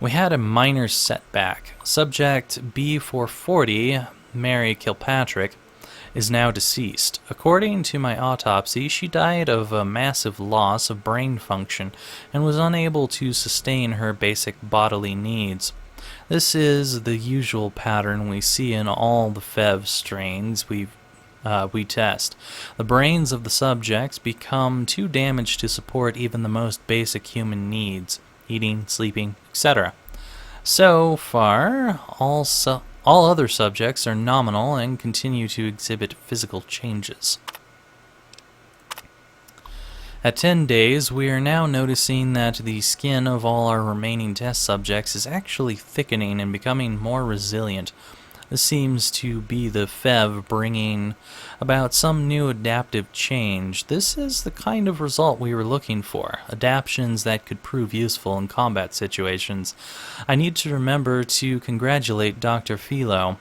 We had a minor setback. Subject B440, Mary Kilpatrick, is now deceased. According to my autopsy, she died of a massive loss of brain function and was unable to sustain her basic bodily needs. This is the usual pattern we see in all the FEV strains we test. The brains of the subjects become too damaged to support even the most basic human needs, eating, sleeping, etc. So far, all other subjects are nominal and continue to exhibit physical changes. At 10 days, we are now noticing that the skin of all our remaining test subjects is actually thickening and becoming more resilient. This seems to be the FEV bringing about some new adaptive change. This is the kind of result we were looking for, adaptations that could prove useful in combat situations. I need to remember to congratulate Dr. Philo,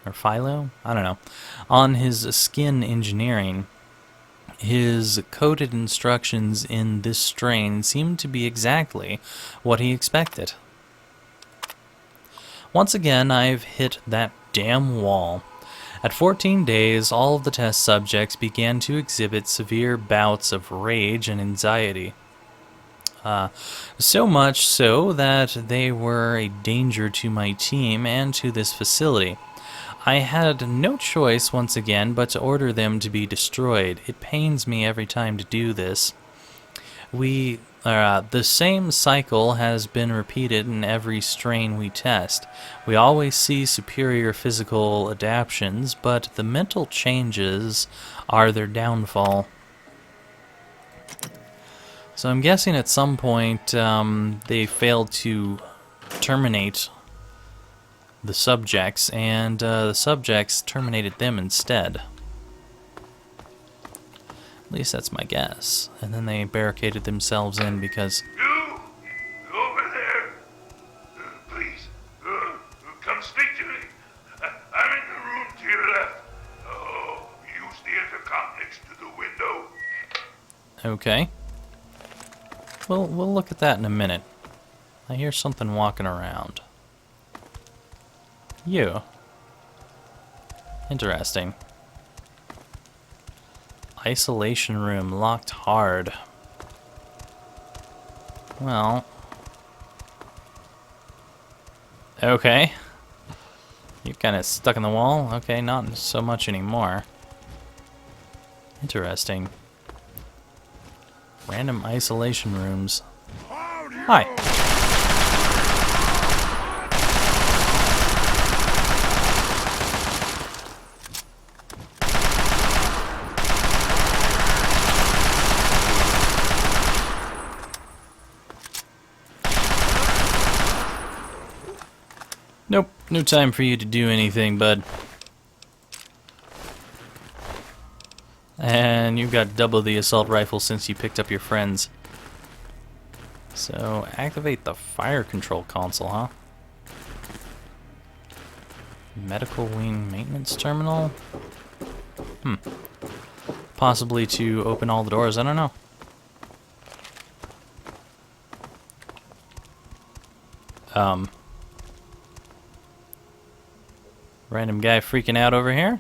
or Philo? I don't know, on his skin engineering. His coded instructions in this strain seem to be exactly what he expected. Once again, I've hit that damn wall. At 14 days, all of the test subjects began to exhibit severe bouts of rage and anxiety. So much so that they were a danger to my team and to this facility. I had no choice once again but to order them to be destroyed. It pains me every time to do this. The same cycle has been repeated in every strain we test. We always see superior physical adaptations, but the mental changes are their downfall. So I'm guessing at some point they failed to terminate the subjects, and the subjects terminated them instead. At least that's my guess. And then they barricaded themselves in because... You! Over there! Please, come speak to me. I'm in the room to your left. Oh, use the intercom next to the window. Okay. We'll look at that in a minute. I hear something walking around. You. Interesting. Isolation room locked hard. Well. Okay. You're kind of stuck in the wall. Okay, not so much anymore. Interesting. Random isolation rooms. Hi. Nope, no time for you to do anything, bud. And you've got double the assault rifle since you picked up your friends. So, activate the fire control console, huh? Medical wing maintenance terminal? Possibly to open all the doors, I don't know. Random guy freaking out over here?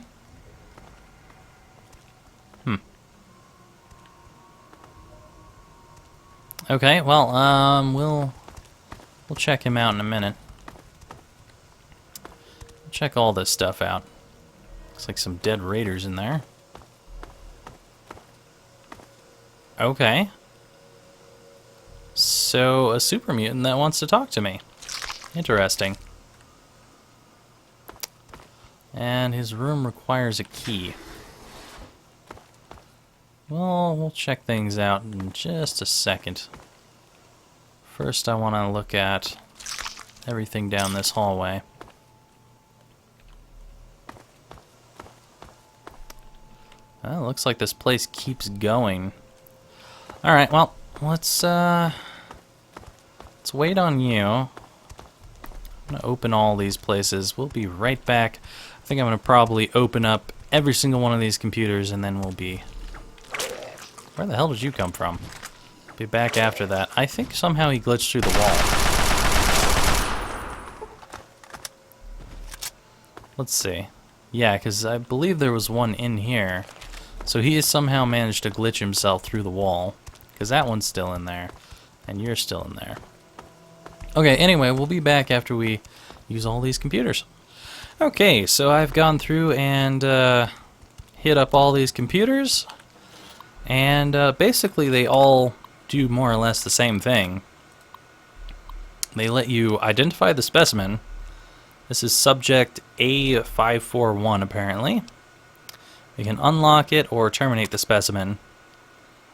Okay, well, we'll check him out in a minute. Check all this stuff out. Looks like some dead raiders in there. Okay. So, a super mutant that wants to talk to me. Interesting. And his room requires a key. Well, we'll check things out in just a second. First, I want to look at everything down this hallway. Well, looks like this place keeps going. Alright, well, let's wait on you. I'm going to open all these places. We'll be right back. I think I'm going to probably open up every single one of these computers and then we'll be... Where the hell did you come from? Be back after that. I think somehow he glitched through the wall. Let's see. Yeah, because I believe there was one in here. So he has somehow managed to glitch himself through the wall. Because that one's still in there. And you're still in there. Okay, anyway, we'll be back after we use all these computers. Okay, so I've gone through and hit up all these computers. And basically they all do more or less the same thing. They let you identify the specimen. This is subject A541 apparently. You can unlock it or terminate the specimen.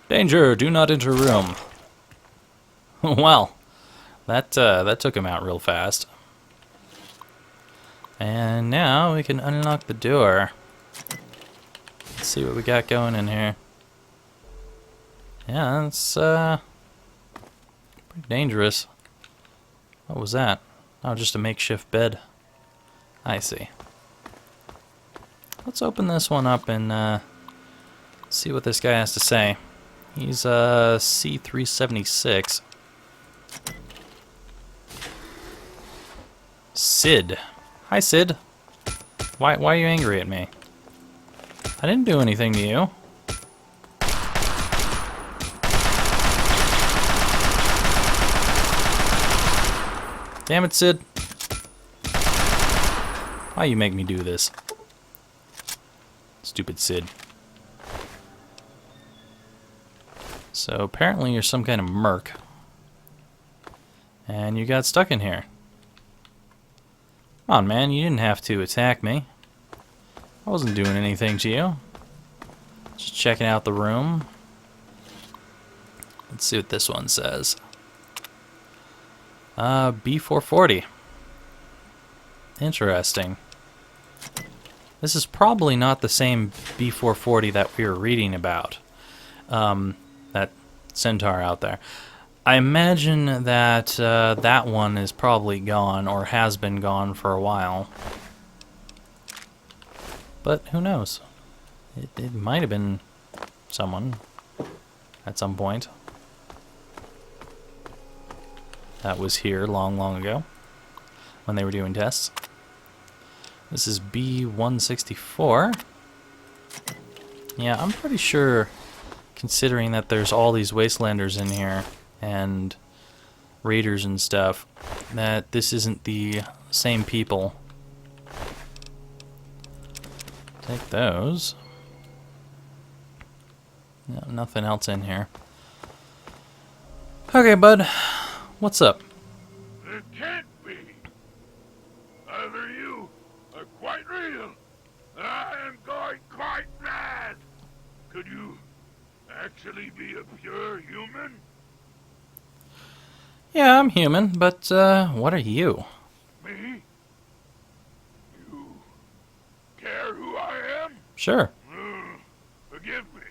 Danger, do not enter room. Well, that took him out real fast. And now we can unlock the door. Let's see what we got going in here. Yeah, it's pretty dangerous. What was that? Oh, just a makeshift bed. I see. Let's open this one up and see what this guy has to say. He's C376. Sid. Hi, Sid. Why are you angry at me? I didn't do anything to you. Damn it, Sid. Why you make me do this? Stupid Sid. So apparently you're some kind of merc. And you got stuck in here. Come on, man, you didn't have to attack me. I wasn't doing anything to you. Just checking out the room. Let's see what this one says. B440. Interesting. This is probably not the same B440 that we were reading about. That centaur out there. I imagine that that one is probably gone or has been gone for a while. But who knows? It might have been someone at some point that was here long ago when they were doing tests. This is B164. Yeah, I'm pretty sure, considering that there's all these wastelanders in here and raiders and stuff, that this isn't the same people. Take those. No, nothing else in here. Okay, bud. What's up? It can't be. Either you are quite real, or I am going quite mad. Could you actually be a pure human? Yeah, I'm human, but what are you? Me? You care who I am? Sure. Forgive me.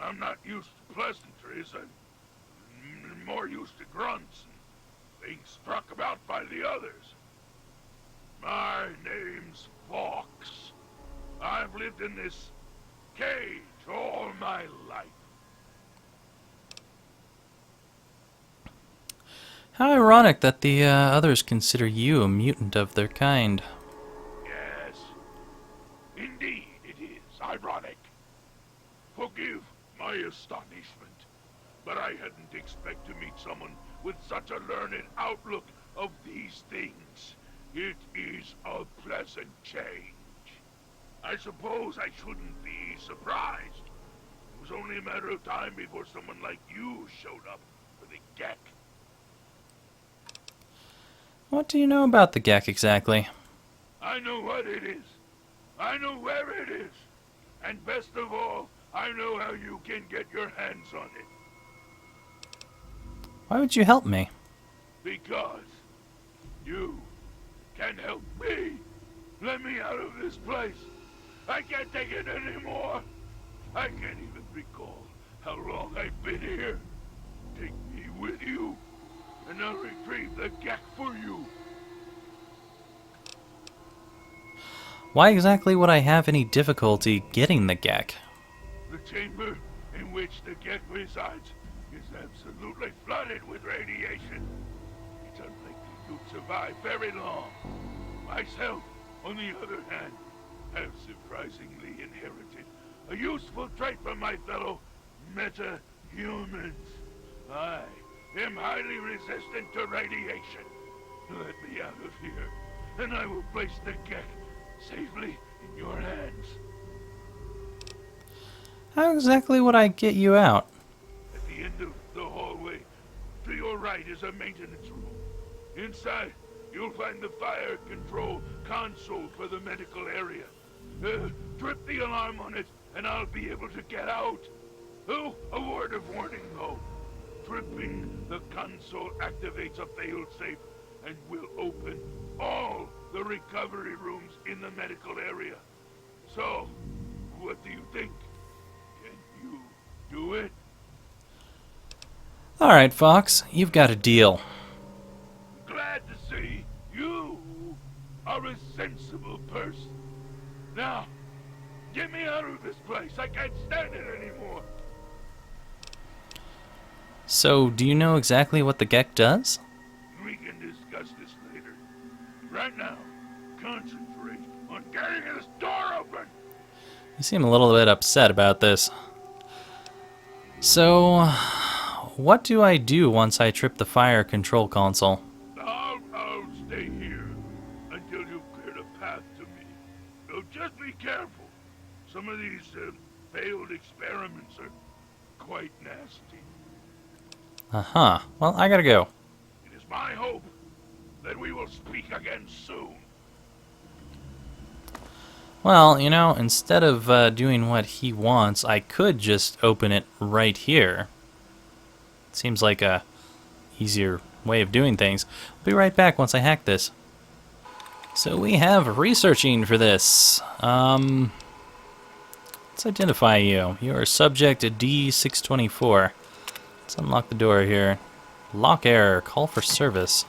I'm not used to pleasantries. I'm more used to grunts and being struck about by the others. My name's Fawkes. I've lived in this cage all my life. How ironic that the others consider you a mutant of their kind. Yes, indeed it is ironic. Forgive my astonishment, but I hadn't expected to meet someone with such a learned outlook of these things. It is a pleasant change. I suppose I shouldn't be surprised. It was only a matter of time before someone like you showed up for the Gek. What do you know about the Gek exactly? I know what it is. I know where it is. And best of all, I know how you can get your hands on it. Why would you help me? Because you can help me. Let me out of this place. I can't take it anymore. I can't even recall how long I've been here. Take me with you, and I'll retrieve the Gek for you. Why exactly would I have any difficulty getting the Gek? The chamber in which the Gek resides is absolutely flooded with radiation. It's unlikely you'd survive very long. Myself on the other hand, have surprisingly inherited a useful trait from my fellow meta-humans. I am highly resistant to radiation. Let me out of here, and I will place the Gek safely in your hands. How exactly would I get you out? At the end of the hallway, to your right is a maintenance room. Inside, you'll find the fire control console for the medical area. Trip the alarm on it, and I'll be able to get out. Oh, a word of warning, though. Tripping the console activates a failsafe and will open all the recovery rooms in the medical area. So, what do you think? Can you do it? Alright, Fawkes, you've got a deal. Glad to see you are a sensible person. Now, get me out of this place. I can't stand it anymore. So, do you know exactly what the Gek does? We can discuss this later. Right now, concentrate on getting this door open. You seem a little bit upset about this. So, what do I do once I trip the fire control console? I'll stay here until you've cleared a path to me. So just be careful. Some of these failed experiments are quite nasty. Uh-huh. Well, I gotta go. It is my hope that we will speak again soon. Well, you know, instead of doing what he wants, I could just open it right here. Seems like a easier way of doing things. I'll be right back once I hack this. So we have researching for this. Let's identify you. You are subject D624. Let's unlock the door here. Lock error. Call for service.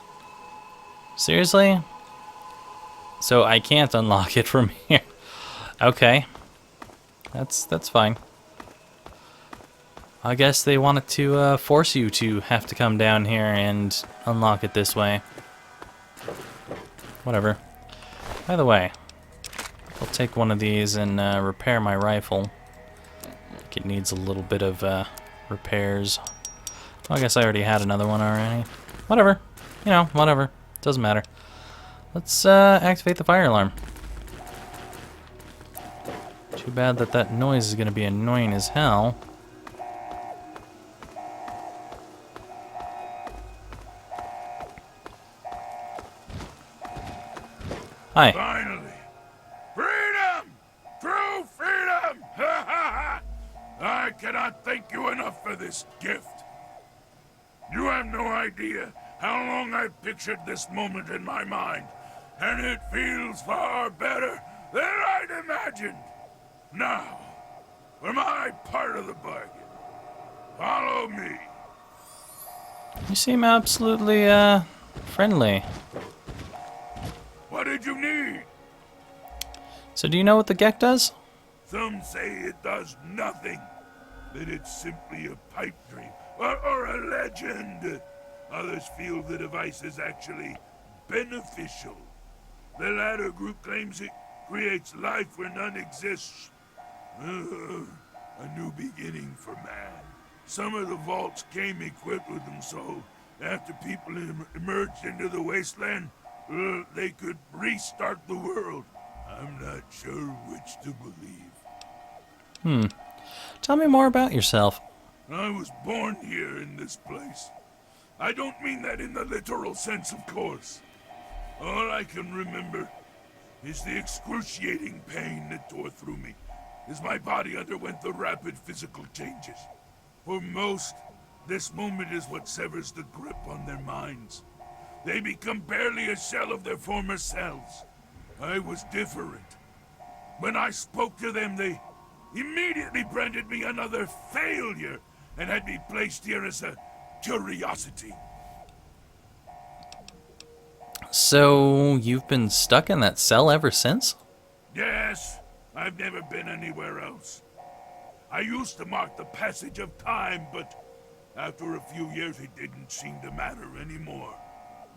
Seriously? So I can't unlock it from here. Okay. That's fine. I guess they wanted to force you to have to come down here and unlock it this way. Whatever. By the way, I'll take one of these and repair my rifle. I think it needs a little bit of repairs. Well, I guess I already had another one already. Whatever. You know, whatever. Doesn't matter. Let's activate the fire alarm. Too bad that noise is going to be annoying as hell. Hi. Finally! Freedom! True freedom! Ha ha ha! I cannot thank you enough for this gift. You have no idea how long I've pictured this moment in my mind, and it feels far better than I'd imagined. Now, for my part of the bargain, follow me. You seem absolutely friendly. What did you need? So do you know what the Gek does? Some say it does nothing, that it's simply a pipe dream, or a legend. Others feel the device is actually beneficial. The latter group claims it creates life where none exists. A new beginning for man. Some of the vaults came equipped with them, so after people emerged into the wasteland, they could restart the world. I'm not sure which to believe. Tell me more about yourself. I was born here in this place. I don't mean that in the literal sense, of course. All I can remember is the excruciating pain that tore through me as my body underwent the rapid physical changes. For most, this moment is what severs the grip on their minds. They become barely a shell of their former selves. I was different. When I spoke to them, they immediately branded me another failure and had me placed here as a curiosity. So you've been stuck in that cell ever since? Yes, I've never been anywhere else. I used to mark the passage of time, but after a few years it didn't seem to matter anymore.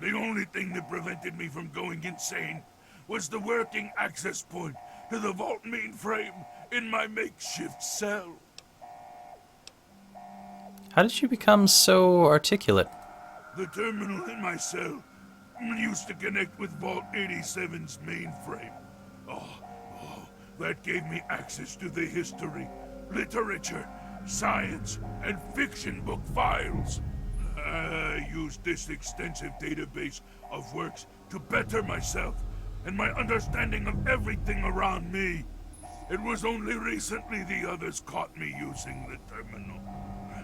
The only thing that prevented me from going insane was the working access point to the vault mainframe in my makeshift cell. How did you become so articulate? The terminal in my cell used to connect with Vault 87's mainframe. That gave me access to the history, literature, science, and fiction book files. I used this extensive database of works to better myself and my understanding of everything around me. It was only recently the others caught me using the terminal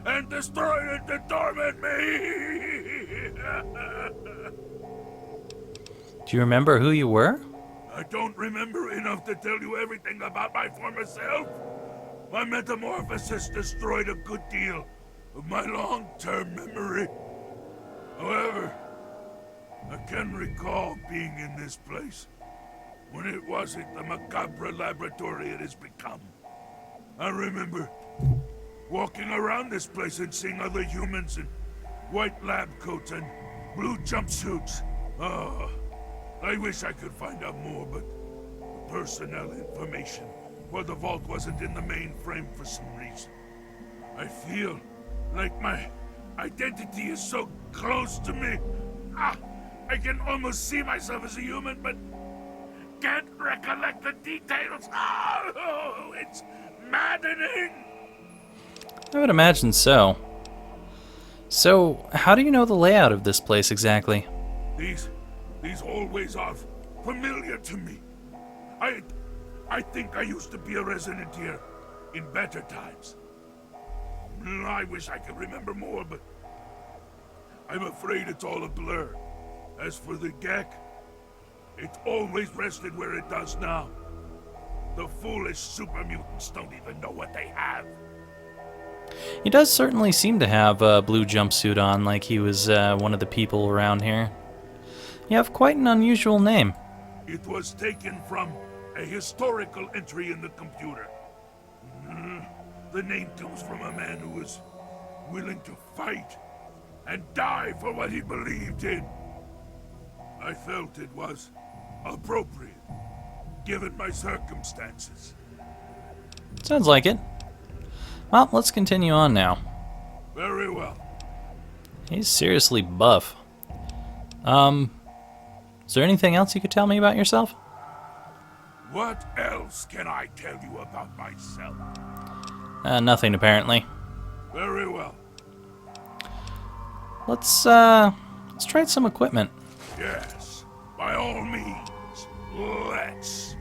and destroyed it to torment me. Do you remember who you were? I don't remember enough to tell you everything about my former self. My metamorphosis destroyed a good deal of my long-term memory. However, I can recall being in this place when it wasn't the macabre laboratory it has become. I remember walking around this place and seeing other humans in white lab coats and blue jumpsuits. I wish I could find out more, but the personnel information for the vault wasn't in the mainframe for some reason. I feel like my identity is so close to me. I can almost see myself as a human, but can't recollect the details. Oh, it's maddening. I would imagine so. So, how do you know the layout of this place exactly? These hallways are familiar to me. I think I used to be a resident here in better times. I wish I could remember more, but I'm afraid it's all a blur. As for the Gek, it always rested where it does now. The foolish super mutants don't even know what they have. He does certainly seem to have a blue jumpsuit on, like he was one of the people around here. You have quite an unusual name. It was taken from a historical entry in the computer. The name comes from a man who was willing to fight and die for what he believed in. I felt it was appropriate, given my circumstances. Sounds like it. Well, let's continue on now. Very well. He's seriously buff. Is there anything else you could tell me about yourself? What else can I tell you about myself? Nothing, apparently. Very well. Let's try some equipment. Yes, by all means. Let's.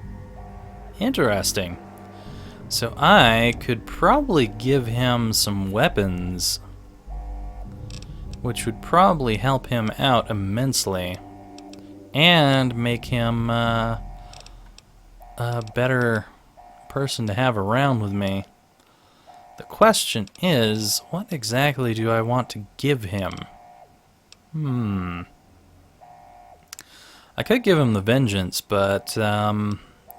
Interesting. So I could probably give him some weapons, which would probably help him out immensely, and make him a better person to have around with me. The question is, what exactly do I want to give him? I could give him the Vengeance, but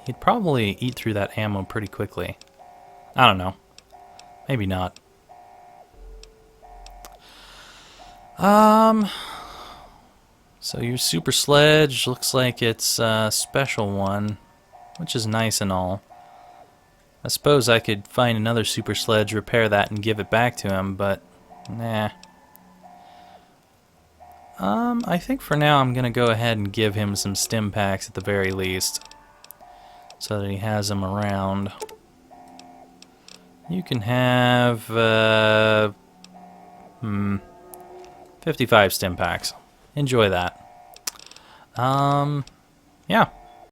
he'd probably eat through that ammo pretty quickly. I don't know. Maybe not. So your super sledge looks like it's a special one, which is nice and all. I suppose I could find another super sledge, repair that, and give it back to him, but nah. I think for now I'm gonna go ahead and give him some stim packs at the very least, so that he has them around. You can have 55 stim packs. Enjoy that. Yeah.